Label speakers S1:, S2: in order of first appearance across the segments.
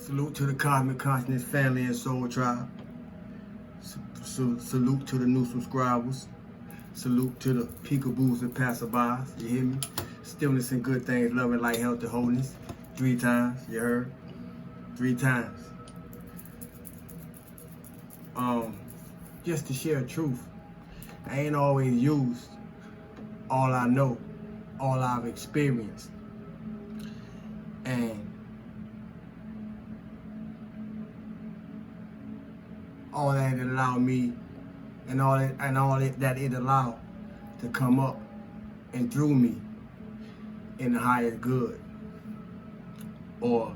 S1: Salute to the Cosmic Consciousness family and soul tribe. Salute to the new subscribers. Salute to the peekaboos and passerbys. You hear me? Stillness and good things, love and light, health and wholeness. 3 times, you heard? 3 times. Just to share truth. I ain't always used all I know, all I've experienced. And all that it allowed me and all that it allowed to come up and through me in the highest good. Or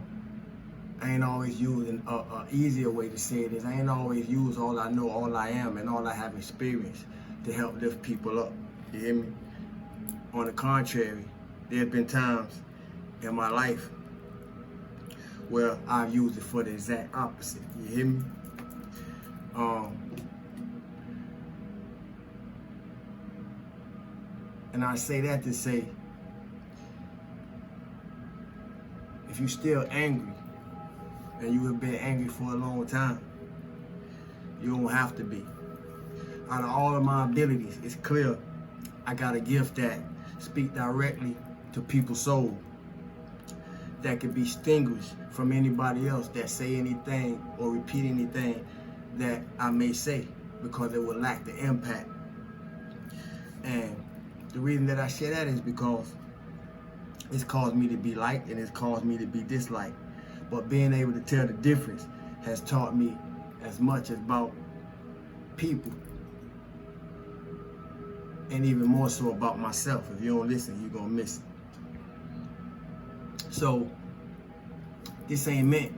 S1: I ain't always using a easier way to say it is I ain't always use all I know, all I am, and all I have experienced to help lift people up. You hear me? On the contrary, there have been times in my life where I've used it for the exact opposite. You hear me? And I say that to say, if you're still angry, and you have been angry for a long time, you don't have to be. Out of all of my abilities, it's clear I got a gift that speak directly to people's soul, that can be distinguished from anybody else that say anything or repeat anything that I may say, because it will lack the impact. And the reason that I share that is because it's caused me to be liked and it's caused me to be disliked. But being able to tell the difference has taught me as much about people, and even more so about myself. If you don't listen, you're gonna miss it. So this ain't meant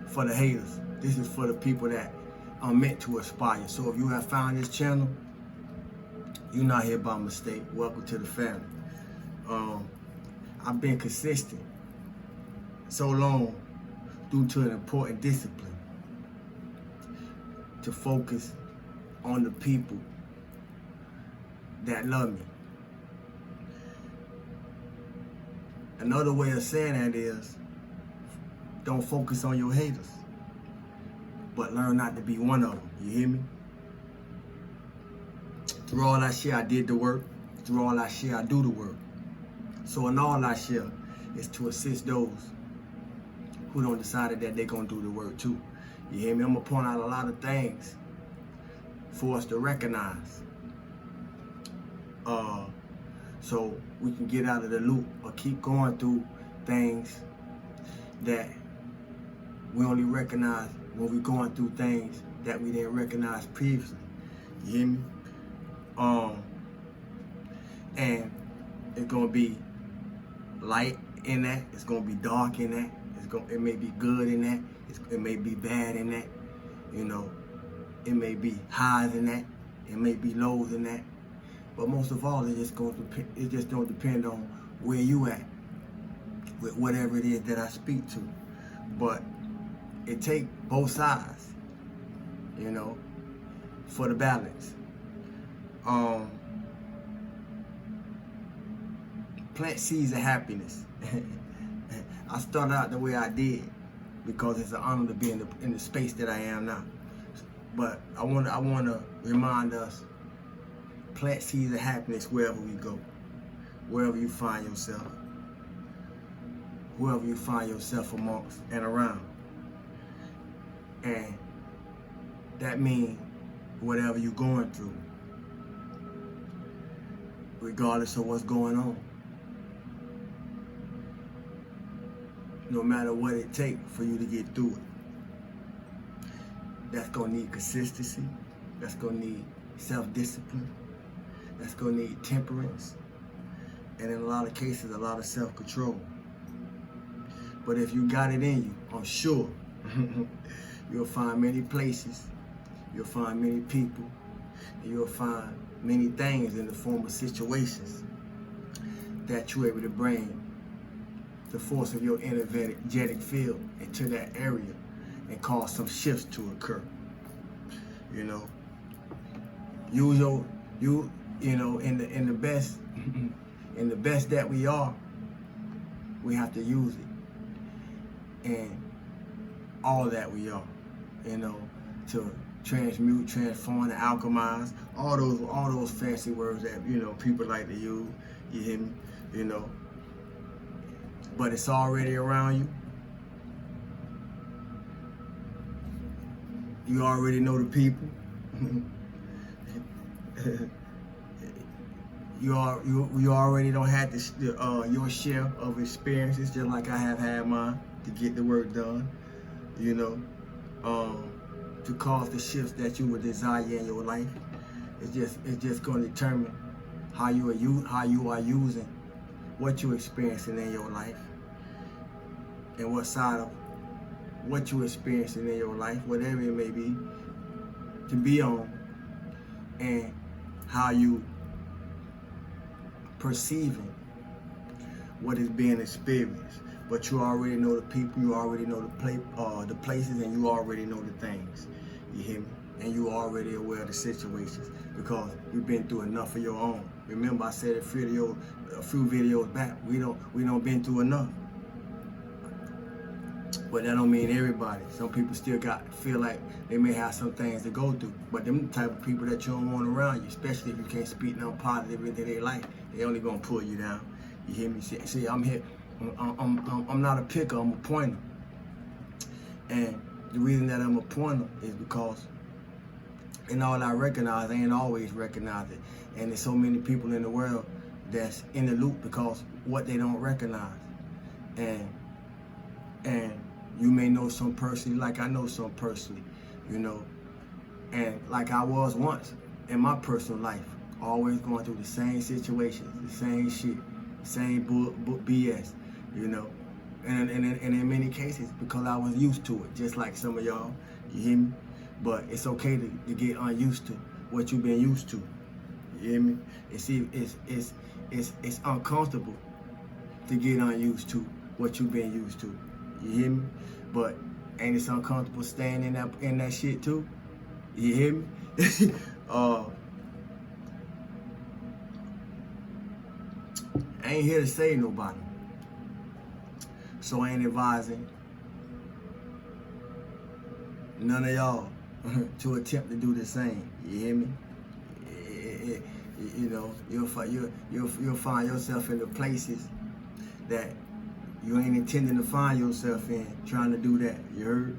S1: for the haters. This is for the people that are meant to aspire. So if you have found this channel, you're not here by mistake. Welcome to the family. I've been consistent so long due to an important discipline to focus on the people that love me. Another way of saying that is, don't focus on your haters, but learn not to be one of them. You hear me? Through all I share, I did the work. Through all I share, I do the work. So in all I share is to assist those who don't decide that they're gonna do the work too. You hear me? I'm gonna point out a lot of things for us to recognize, so we can get out of the loop or keep going through things that we only recognize when we're going through things that we didn't recognize previously. You hear me? And it's gonna be light in that. It's gonna be dark in that. It may be good in that. It may be bad in that. You know, it may be highs in that. It may be lows in that. But most of all, it just don't depend on where you at with whatever it is that I speak to. But it take both sides, you know, for the balance. Plant seeds of happiness. I started out the way I did because it's an honor to be in the space that I am now. But I want to remind us, plant seeds of happiness wherever we go, wherever you find yourself, whoever you find yourself amongst and around. And that means whatever you're going through, regardless of what's going on. No matter what it takes for you to get through it. That's gonna need consistency. That's gonna need self-discipline. That's gonna need temperance. And in a lot of cases, a lot of self-control. But if you got it in you, I'm sure you'll find many places, you'll find many people, and you'll find many things in the form of situations that you're able to bring the force of your energetic field into that area and cause some shifts to occur. You know, use you know, in the best in the best that we are, we have to use it. And all that we are, you know, to transmute, transform, and alchemize, all those fancy words that, you know, people like to use, you hear me, you know, but it's already around you. You already know the people. You already don't have your share of experiences, just like I have had mine, to get the work done, you know, to cause the shifts that you would desire in your life. It's just going to determine how you are using what you're experiencing in your life, and what side of what you're experiencing in your life, whatever it may be, to be on, and how you perceiving what is being experienced. But you already know the people, you already know the places, and you already know the things. You hear me? And you already aware of the situations, because you've been through enough of your own. Remember, I said a few videos back, we don't been through enough. But that don't mean everybody. Some people still feel like they may have some things to go through. But them the type of people that you don't want around you, especially if you can't speak nothing positive into their life. They only gonna pull you down. You hear me? See, I'm here. I'm not a picker. I'm a pointer. And the reason that I'm a pointer is because, and all I recognize, I ain't always recognize it. And there's so many people in the world that's in the loop because what they don't recognize. And you may know some personally, like I know some personally, you know, and like I was once in my personal life, always going through the same situations, the same shit, the same BS, you know, and in many cases because I was used to it, just like some of y'all, you hear me? But it's okay to get unused to what you've been used to, you hear me? And see, it's uncomfortable to get unused to what you've been used to. You hear me? But ain't it uncomfortable staying in that shit too? You hear me? I ain't here to save nobody. So I ain't advising none of y'all to attempt to do the same. You hear me? You know, you'll find yourself in the places that you ain't intending to find yourself in, trying to do that. You heard?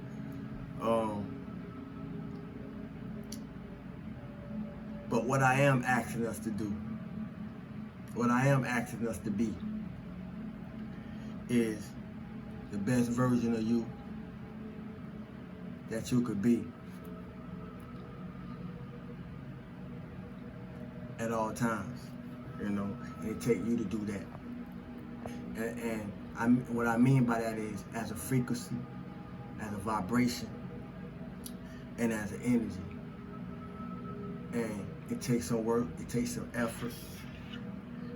S1: But what I am asking us to do, what I am asking us to be, is the best version of you that you could be at all times, you know, and it take you to do that. And what I mean by that is as a frequency, as a vibration, and as an energy. And it takes some work, it takes some effort,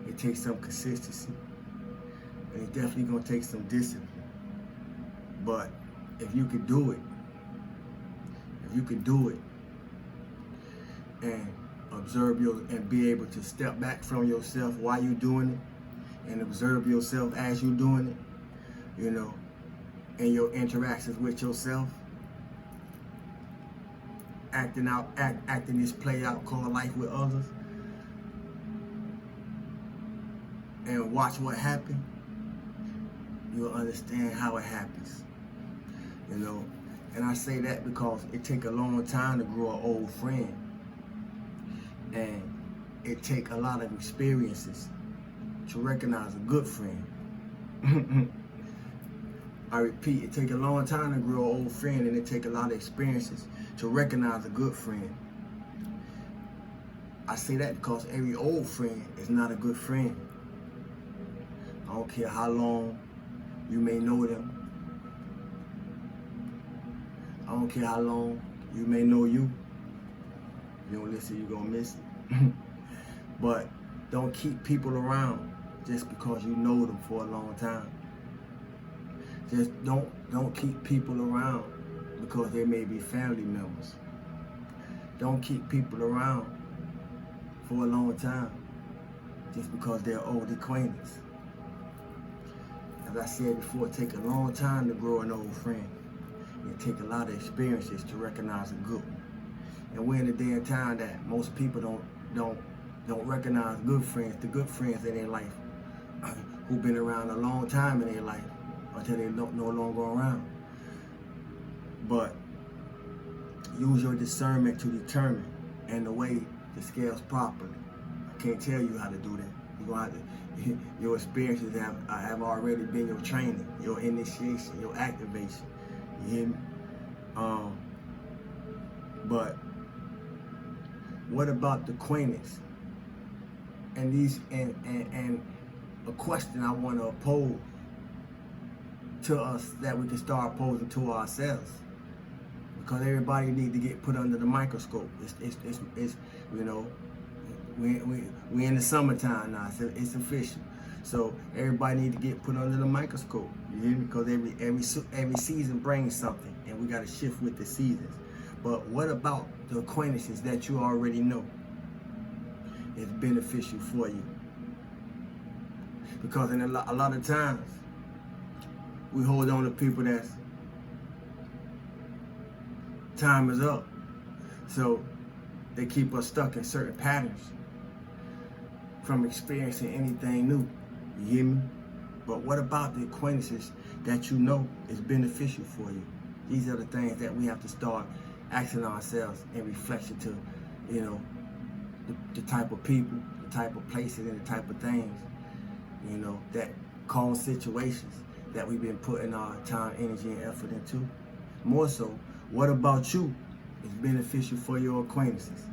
S1: it takes some consistency, and it's definitely gonna take some discipline. But if you could do it, and observe and be able to step back from yourself while you're doing it, and observe yourself as you're doing it, you know, and your interactions with yourself, acting this play out called life with others, and watch what happens, you'll understand how it happens, you know. And I say that because it takes a long time to grow an old friend, and it takes a lot of experiences to recognize a good friend. I repeat, it takes a long time to grow an old friend, and it takes a lot of experiences to recognize a good friend. I say that because every old friend is not a good friend. I don't care how long you may know them. I don't care how long you may know you. If you don't listen, you're gonna miss it. But don't keep people around just because you know them for a long time. Just don't keep people around because they may be family members. Don't keep people around for a long time just because they're old acquaintance. As I said before, it takes a long time to grow an old friend. It takes a lot of experiences to recognize a good one. And we're in a day and time that most people don't recognize good friends, the good friends in their life, who've been around a long time in their life until they're no longer around. But use your discernment to determine and to weigh the scales properly. I can't tell you how to do that. You're gonna have to, your experiences have already been your training, your initiation, your activation. You hear me? But what about the acquaintance? And a question I want to pose to us that we can start posing to ourselves, because everybody need to get put under the microscope. It's you know, we in the summertime now. It's official. So everybody need to get put under the microscope. You hear me? Because every season brings something, and we got to shift with the seasons. But what about the acquaintances that you already know is beneficial for you? Because in a lot of times, we hold on to people that's time is up. So they keep us stuck in certain patterns from experiencing anything new. You hear me? But what about the acquaintances that you know is beneficial for you? These are the things that we have to start asking ourselves in reflection to, you know, the type of people, the type of places, and the type of things, you know, that cause situations that we've been putting our time, energy, and effort into. More so, what about you is beneficial for your acquaintances?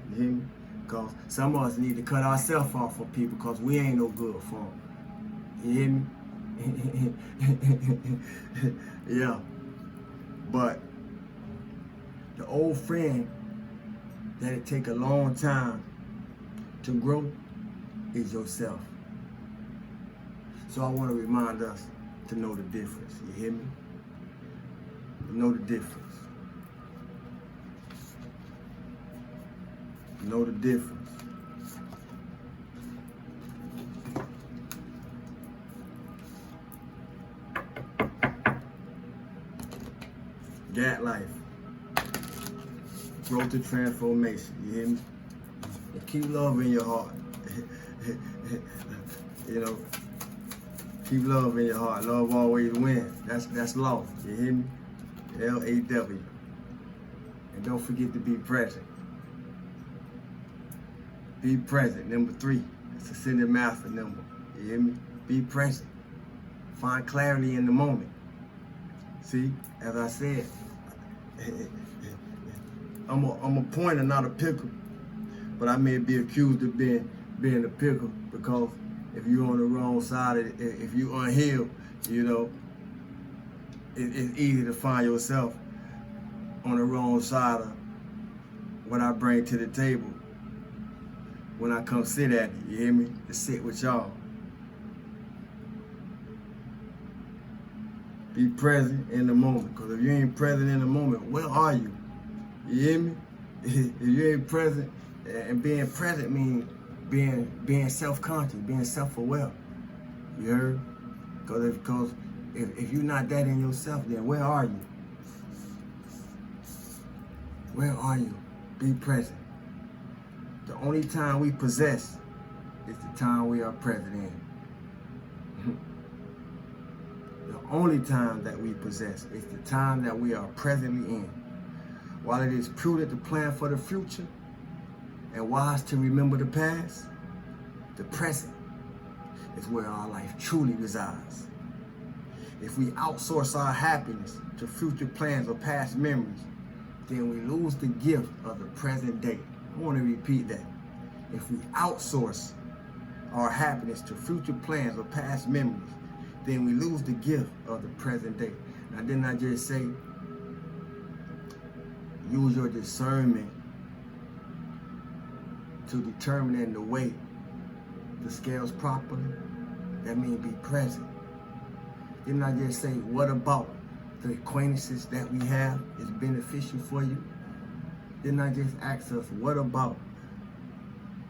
S1: You hear me? Because some of us need to cut ourselves off for people because we ain't no good for them. You hear me? Yeah. But the old friend that it take a long time to grow is yourself. So I want to remind us to know the difference. You hear me? Know the difference. Know the difference. That life. Growth to transformation. You hear me? And keep love in your heart. You know, keep love in your heart. Love always wins. That's law. You hear me? LAW. And don't forget to be present. Be present. Number 3. It's a ascended master number. You hear me? Be present. Find clarity in the moment. See, as I said, I'm a pointer, not a picker, but I may be accused of being a picker because if you're on the wrong side, if you're unhealed, you know, it's easy to find yourself on the wrong side of what I bring to the table when I come sit at it. You hear me? To sit with y'all. Be present in the moment, because if you ain't present in the moment, where are you? You hear me? If you ain't present, and being present means being self-conscious, being self-aware. You heard? Because if you're not that in yourself, then where are you? Where are you? Be present. The only time we possess is the time we are present in. The only time that we possess is the time that we are presently in. While it is prudent to plan for the future and wise to remember the past, the present is where our life truly resides. If we outsource our happiness to future plans or past memories, then we lose the gift of the present day. I want to repeat that. If we outsource our happiness to future plans or past memories, then we lose the gift of the present day. Now, didn't I just say, use your discernment to determine and to weigh the scales properly? That means be present. Didn't I just say, what about the acquaintances that we have is beneficial for you? Didn't I just ask us, what about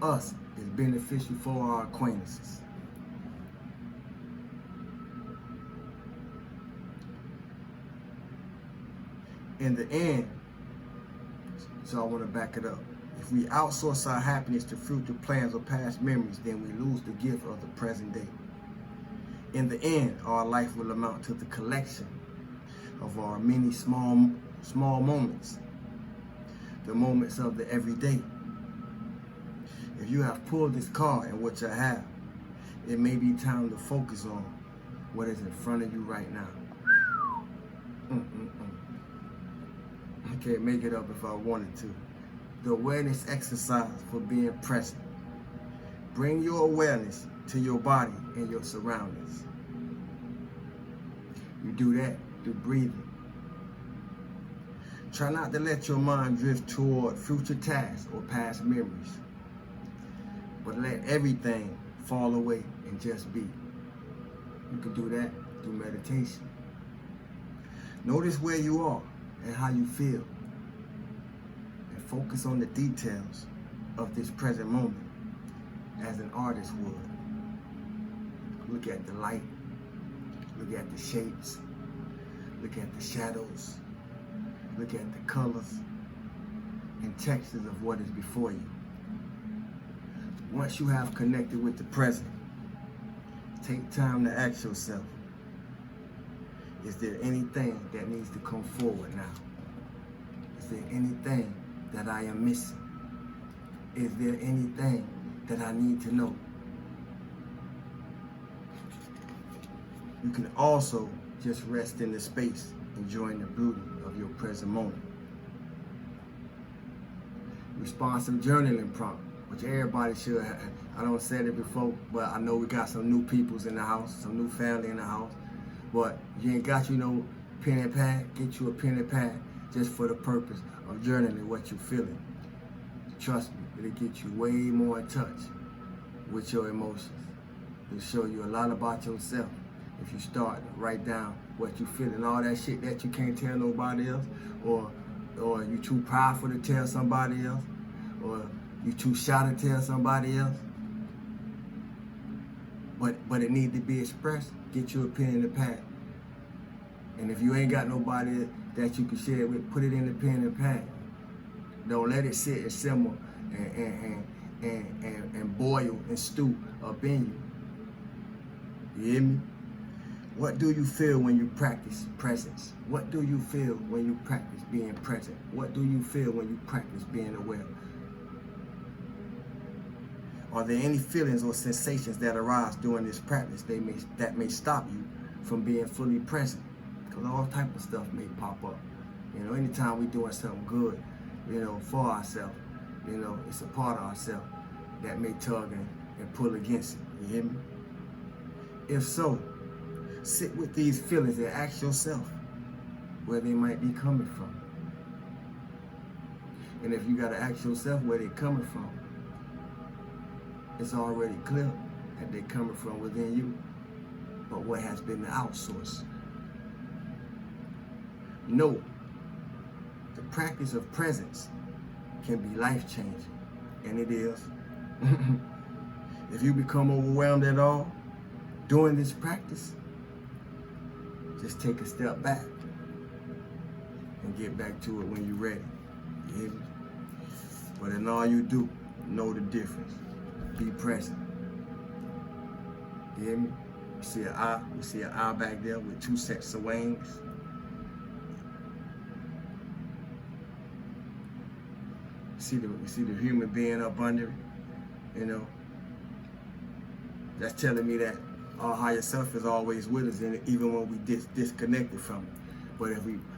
S1: us is beneficial for our acquaintances? In the end, so I want to back it up. If we outsource our happiness to future plans or past memories, then we lose the gift of the present day. In the end, our life will amount to the collection of our many small moments, the moments of the everyday. If you have pulled this card, and which I have, it may be time to focus on what is in front of you right now. I can't make it up if I wanted to. The awareness exercise for being present. Bring your awareness to your body and your surroundings. You do that through breathing. Try not to let your mind drift toward future tasks or past memories, but let everything fall away and just be. You can do that through meditation. Notice where you are and how you feel, and focus on the details of this present moment as an artist would. Look at the light, look at the shapes, look at the shadows, look at the colors and textures of what is before you. Once you have connected with the present, take time to ask yourself, is there anything that needs to come forward now? Is there anything that I am missing? Is there anything that I need to know? You can also just rest in the space, enjoying the beauty of your present moment. Responsive journaling prompt, which everybody should have. I don't said it before, but I know we got some new peoples in the house, some new family in the house. But you ain't got pen and pad, get you a pen and pad just for the purpose of journaling what you're feeling. Trust me, it'll get you way more in touch with your emotions. It'll show you a lot about yourself if you start to write down what you feeling, all that shit that you can't tell nobody else, or you too prideful to tell somebody else, or you too shy to tell somebody else. But it needs to be expressed. Get you a pen and a pad. And if you ain't got nobody that you can share it with, put it in the pen and pad. Don't let it sit and simmer and boil and stew up in you. You hear me? What do you feel when you practice presence? What do you feel when you practice being present? What do you feel when you practice being aware? Are there any feelings or sensations that arise during this practice that may stop you from being fully present? Because all type of stuff may pop up. Anytime we're doing something good, for ourselves, it's a part of ourselves that may tug and pull against it. You hear me? If so, sit with these feelings and ask yourself where they might be coming from. And if you got to ask yourself where they're coming from, it's already clear that they're coming from within you. But what has been the outsource? No. The practice of presence can be life-changing, and it is. If you become overwhelmed at all during this practice, just take a step back and get back to it when you're ready. You hear me? But in all you do, know the difference. Be present. You hear me? You see an eye? You see an eye back there with two sets of wings? You see the human being up under it? That's telling me that our higher self is always with us, and even when we disconnected from it.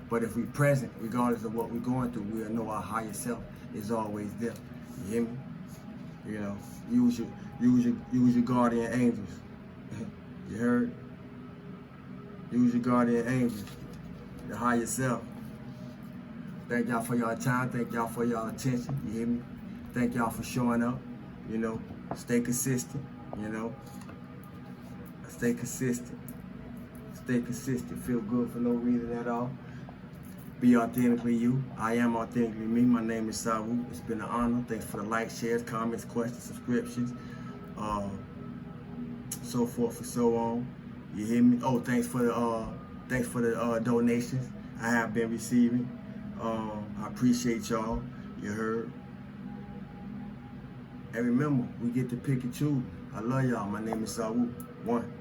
S1: But if we present, regardless of what we're going through, we'll know our higher self is always there. You hear me? Use your guardian angels. You heard? Use your guardian angels. The higher self. Thank y'all for y'all time. Thank y'all for y'all attention. You hear me? Thank y'all for showing up. Stay consistent. Stay consistent. Stay consistent. Feel good for no reason at all. Be authentically you. I am authentically me. My name is Sawu. It's been an honor. Thanks for the likes, shares, comments, questions, subscriptions, so forth and so on. You hear me? Oh, thanks for the donations I have been receiving. I appreciate y'all. You heard. And remember, we get to pick and choose. I love y'all. My name is Saul. One.